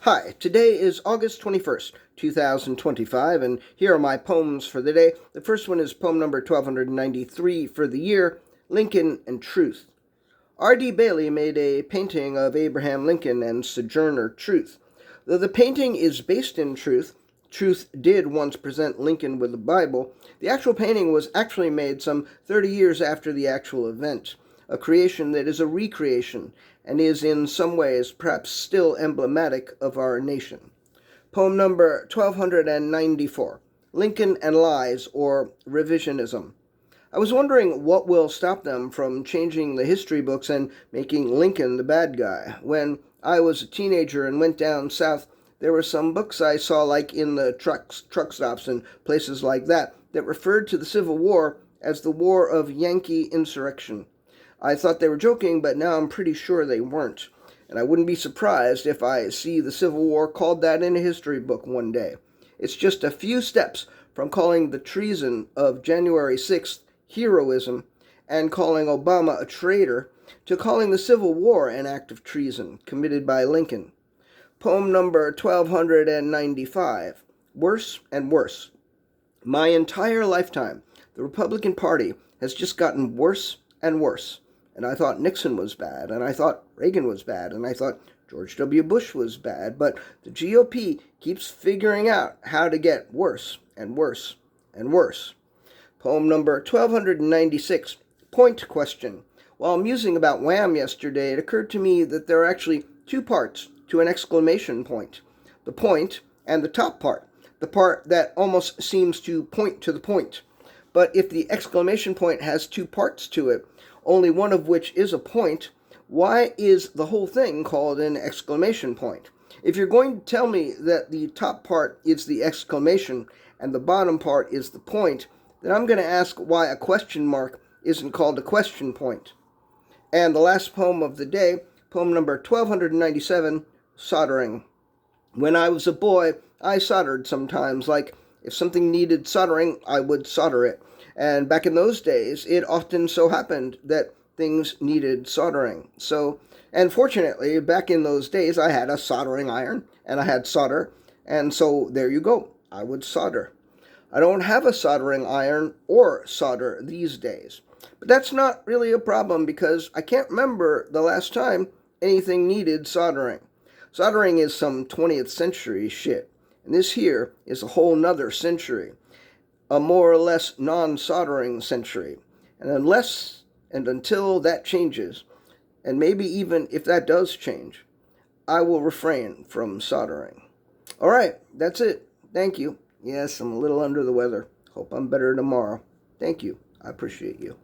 Hi, today is August 21st, 2025, and here are my poems for the day. The first one is poem number 1293 for the year, Lincoln and Truth. R.D. Bayley made a painting of Abraham Lincoln and Sojourner Truth. Though the painting is based in truth, Truth did once present Lincoln with the Bible, the actual painting was actually made some 30 years after the actual event, a creation that is a recreation and is in some ways perhaps still emblematic of our nation. Poem number 1294, Lincoln and Lies, or Revisionism. I was wondering what will stop them from changing the history books and making Lincoln the bad guy. When I was a teenager and went down south, there were some books I saw, like in the truck stops and places like that referred to the Civil War as the War of Yankee Insurrection. I thought they were joking, but now I'm pretty sure they weren't. And I wouldn't be surprised if I see the Civil War called that in a history book one day. It's just a few steps from calling the treason of January 6th heroism and calling Obama a traitor to calling the Civil War an act of treason committed by Lincoln. Poem number 1295, Worse and Worse. My entire lifetime, the Republican Party has just gotten worse and worse. And I thought Nixon was bad, and I thought Reagan was bad, and I thought George W. Bush was bad, but the GOP keeps figuring out how to get worse and worse and worse. Poem number 1296, Point Question. While musing about Wham yesterday, it occurred to me that there are actually two parts to an exclamation point. The point and the top part, the part that almost seems to point to the point. But if the exclamation point has two parts to it, only one of which is a point, why is the whole thing called an exclamation point? If you're going to tell me that the top part is the exclamation and the bottom part is the point, then I'm going to ask why a question mark isn't called a question point. And the last poem of the day, poem number 1297, Soldering. When I was a boy, I soldered sometimes. Like, if something needed soldering, I would solder it. And back in those days, it often so happened that things needed soldering. And fortunately, back in those days, I had a soldering iron and I had solder. And so there you go. I would solder. I don't have a soldering iron or solder these days. But that's not really a problem because I can't remember the last time anything needed soldering. Soldering is some 20th century shit. And this here is a whole nother century. A more or less non-soldering century. And until that changes, and maybe even if that does change, I will refrain from soldering. All right, that's it. Thank you. Yes, I'm a little under the weather. Hope I'm better tomorrow. Thank you. I appreciate you.